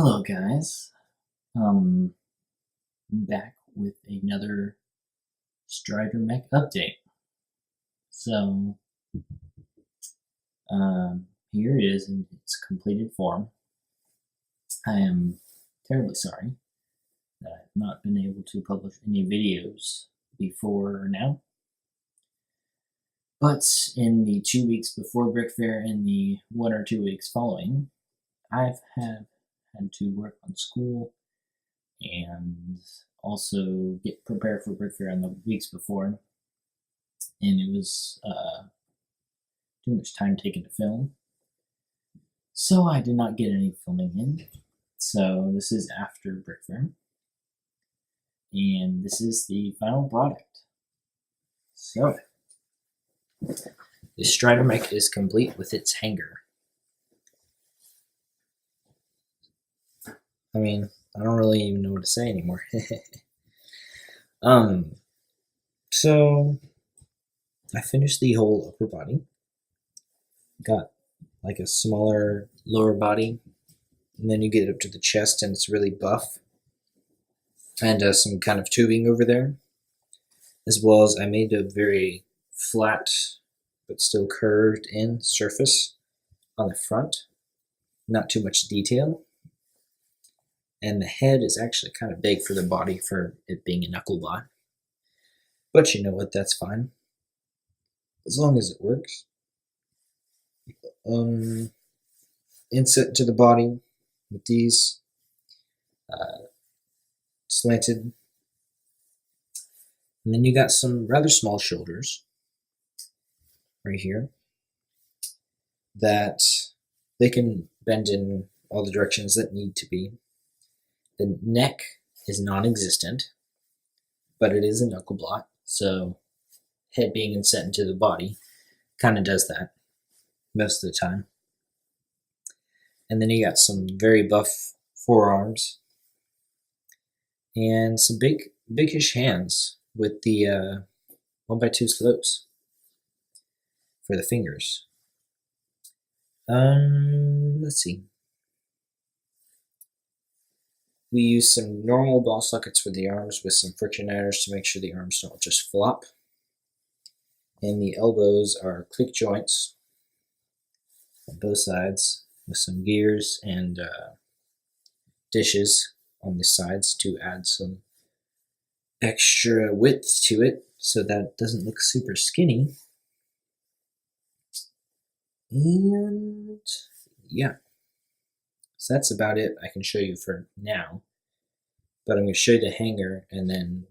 Hello, guys. Back with another Strider Mech update. So, here it is in its completed form. I am terribly sorry that I've not been able to publish any videos before or now. But in the 2 weeks before Brickfair and the 1 or 2 weeks following, I've had to work on school and also get prepared for Brickfair in the weeks before, and it was too much time taken to film, so I did not get any filming in. So this is after Brickfair, and this is the final product. So the Strider Mech is complete with its hanger. I mean, I don't really even know what to say anymore. So I finished the whole upper body. Got like a smaller lower body, and then you get up to the chest and it's really buff. And some kind of tubing over there, as well as I made a very flat but still curved in surface on the front. Not too much detail. And the head is actually kind of big for the body for it being a knuckle bot. But you know what, that's fine. As long as it works. Inset to the body with these slanted. And then you got some rather small shoulders right here that they can bend in all the directions that need to be. The neck is non-existent, but it is a knuckle block, so head being inset into the body kind of does that most of the time. And then you got some very buff forearms and some bigish hands with the 1x2 slopes for the fingers. Let's see. We use some normal ball sockets for the arms with some friction adders to make sure the arms don't just flop. And the elbows are click joints on both sides with some gears and dishes on the sides to add some extra width to it so that it doesn't look super skinny. And yeah. So that's about it I can show you for now. But I'm going to show you the hanger, and then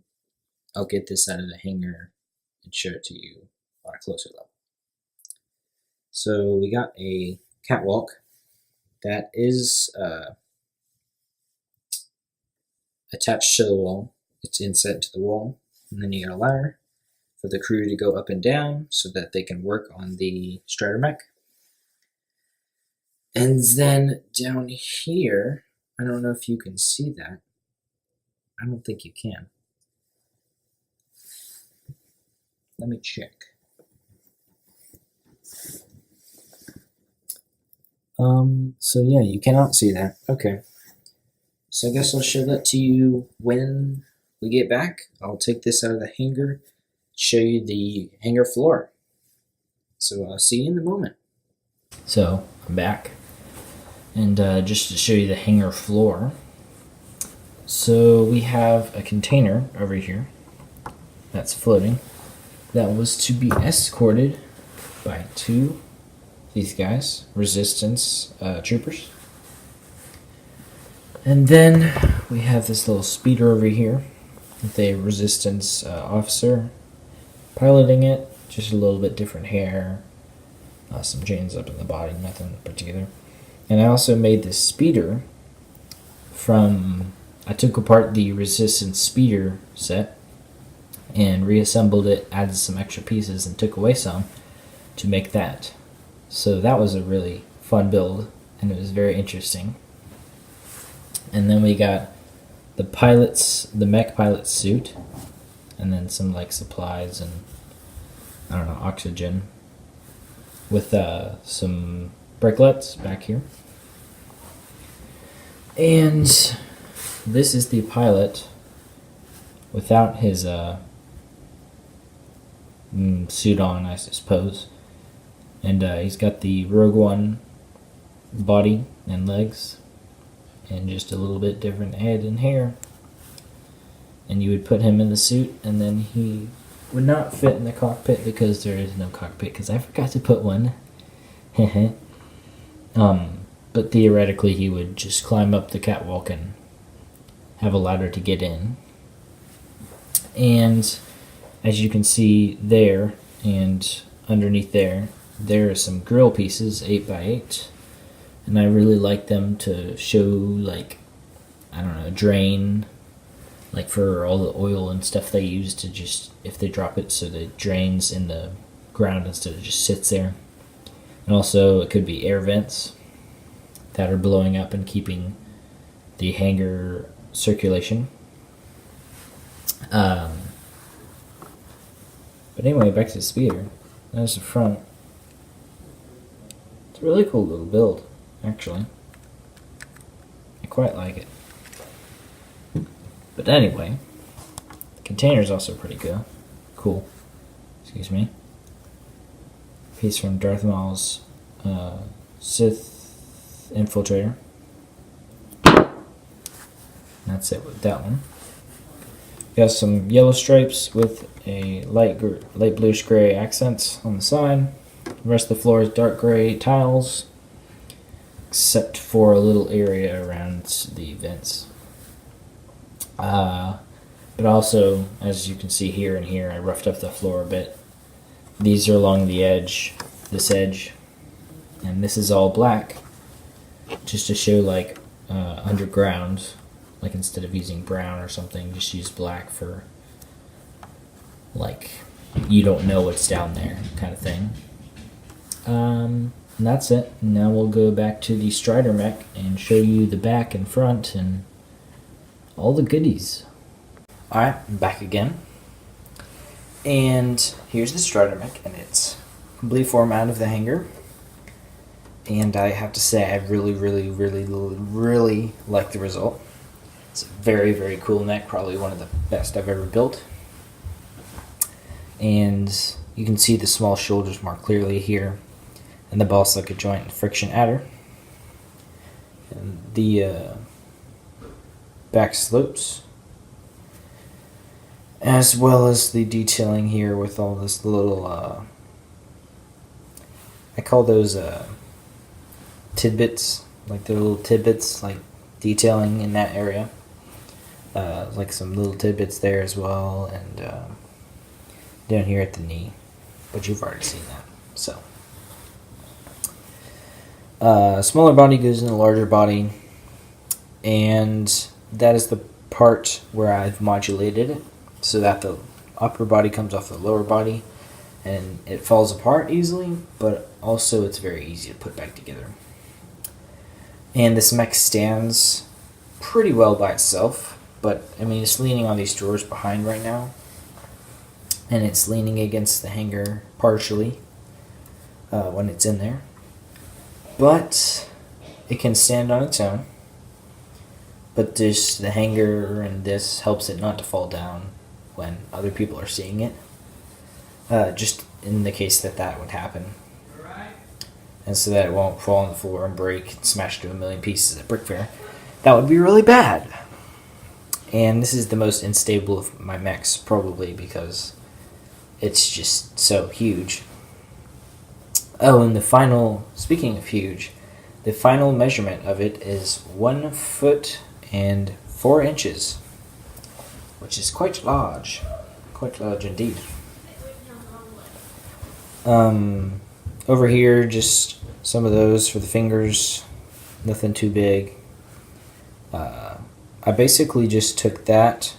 I'll get this out of the hanger and show it to you on a closer level. So we got a catwalk that is attached to the wall. It's inset to the wall. And then you got a ladder for the crew to go up and down so that they can work on the Strider Mech. And then down here, I don't know if you can see that. I don't think you can. Let me check. So yeah, you cannot see that. Okay. So I guess I'll show that to you when we get back. I'll take this out of the hanger, show you the hanger floor. So I'll see you in a moment. So I'm back. And just to show you the hanger floor. So we have a container over here that's floating that was to be escorted by these guys, resistance troopers. And then we have this little speeder over here with a resistance officer piloting it, just a little bit different hair, some chains up in the body, nothing particular. And I also made this speeder from, I took apart the resistance speeder set and reassembled it, added some extra pieces and took away some to make that. So that was a really fun build and it was very interesting. And then we got the mech pilot suit, and then some like supplies and I don't know, oxygen with some bricklets back here. And this is the pilot without his suit on, I suppose. And he's got the Rogue One body and legs, and just a little bit different head and hair. And you would put him in the suit, and then he would not fit in the cockpit because there is no cockpit, because I forgot to put one. But theoretically he would just climb up the catwalk and have a ladder to get in. And as you can see there, and underneath there are some grill pieces, 8x8, and I really like them to show, like, I don't know, drain, like for all the oil and stuff they use to just, if they drop it, so that it drains in the ground instead of just sits there. And also it could be air vents that are blowing up and keeping the hangar circulation. But anyway, back to the speeder. There's the front. It's a really cool little build, actually. I quite like it. But anyway, the container's also pretty good. Cool. Excuse me. Piece from Darth Maul's Sith Infiltrator. That's it with that one. Got some yellow stripes with a light bluish gray accents on the side. The rest of the floor is dark gray tiles, except for a little area around the vents. But also, as you can see here and here, I roughed up the floor a bit. These are along the edge, this edge, and this is all black, just to show, like, underground. Like, instead of using brown or something, just use black for, like, you don't know what's down there kind of thing. And that's it. Now we'll go back to the Strider mech and show you the back and front and all the goodies. Alright, I'm back again. And here's the Strider mech, and it's completely formed out of the hangar. And I have to say, I really like the result. It's a very, very cool mech, probably one of the best I've ever built. And you can see the small shoulders more clearly here, and the ball socket joint and friction adder. And the back slopes, as well as the detailing here with all this little, I call those tidbits, like the little tidbits, like detailing in that area. Like some little tidbits there as well, and down here at the knee, but you've already seen that. So, smaller body goes in a larger body, and that is the part where I've modulated it so that the upper body comes off the lower body, and it falls apart easily, but also it's very easy to put back together. And this mech stands pretty well by itself. But, I mean, it's leaning on these drawers behind right now. And it's leaning against the hangar partially when it's in there. But it can stand on its own. But the hangar and this helps it not to fall down when other people are seeing it. Just in the case that would happen. And so that it won't fall on the floor and break and smash to a million pieces at Brickfair. That would be really bad. And this is the most unstable of my mechs, probably, because it's just so huge. Oh, and speaking of huge, the final measurement of it is 1 foot and 4 inches, which is quite large indeed. Over here, just some of those for the fingers, nothing too big. I basically just took that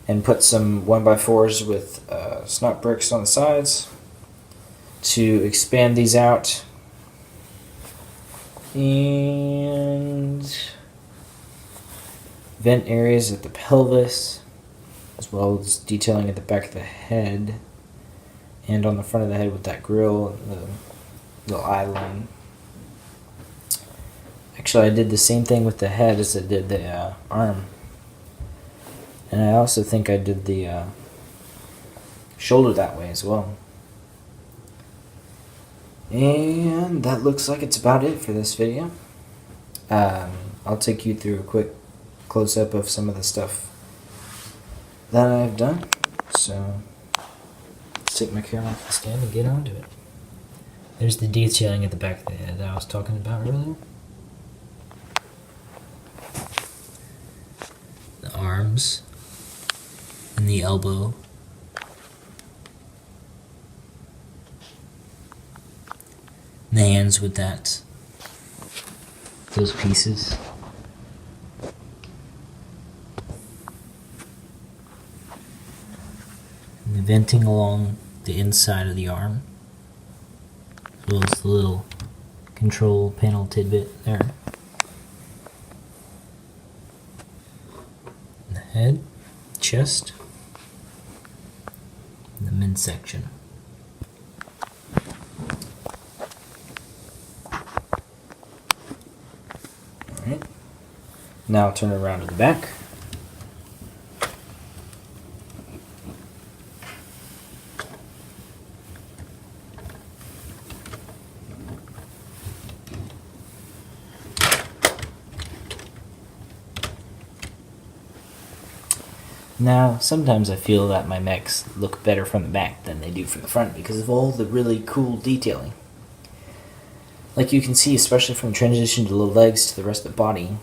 and put some 1x4s with snot bricks on the sides to expand these out, and vent areas at the pelvis, as well as detailing at the back of the head and on the front of the head with that grill and the little eye line. Actually, I did the same thing with the head as I did the arm. And I also think I did the shoulder that way as well. And that looks like it's about it for this video. I'll take you through a quick close-up of some of the stuff that I've done. So let's take my camera off the stand and get onto it. There's the detailing at the back of the head that I was talking about earlier. The arms and the elbow. And the hands with those pieces. And the venting along the inside of the arm, as well as the little control panel tidbit there. And the head, chest, and the midsection. Alright, now turn it around to the back. Now, sometimes I feel that my mechs look better from the back than they do from the front because of all the really cool detailing. Like you can see, especially from the transition to the legs to the rest of the body,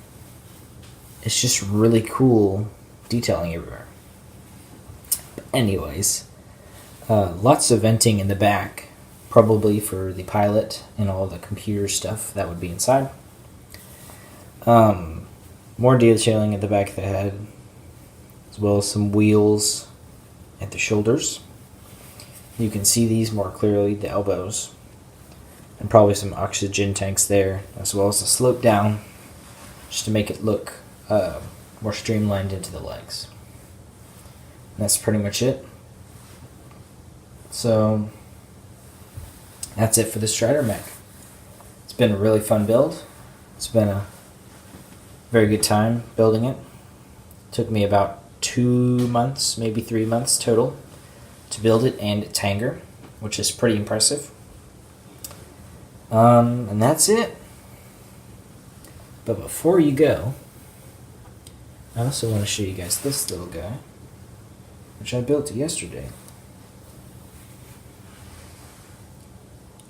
it's just really cool detailing everywhere. But anyways, lots of venting in the back, probably for the pilot and all the computer stuff that would be inside. More detailing at the back of the head, as well as some wheels at the shoulders. You can see these more clearly, the elbows, and probably some oxygen tanks there, as well as a slope down, just to make it look more streamlined into the legs. And that's pretty much it. So that's it for the Strider mech. It's been a really fun build. It's been a very good time building it. Took me about 2 months, maybe 3 months total to build it and its hanger, which is pretty impressive. And that's it. But before you go, I also want to show you guys this little guy, which I built yesterday.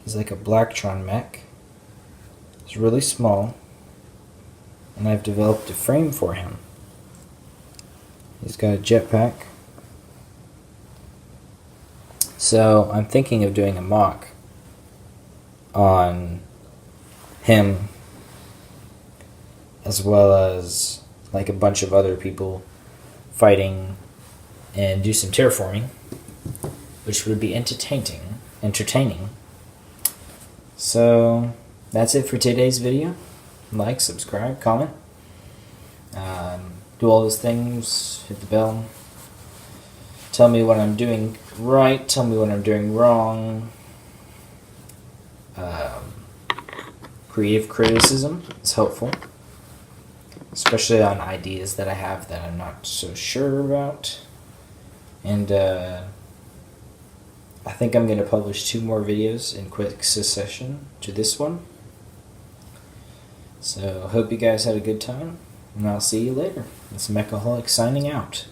He's like a Blacktron mech. He's really small, and I've developed a frame for him. He's got a jetpack. So I'm thinking of doing a mock on him, as well as like a bunch of other people fighting, and do some terraforming, which would be entertaining. So that's it for today's video. Like, subscribe, comment. Do all those things, hit the bell. Tell me what I'm doing right, tell me what I'm doing wrong. Creative criticism is helpful, especially on ideas that I have that I'm not so sure about. And I think I'm going to publish 2 more videos in quick succession to this one. So hope you guys had a good time, and I'll see you later. It's Mechahaulic signing out.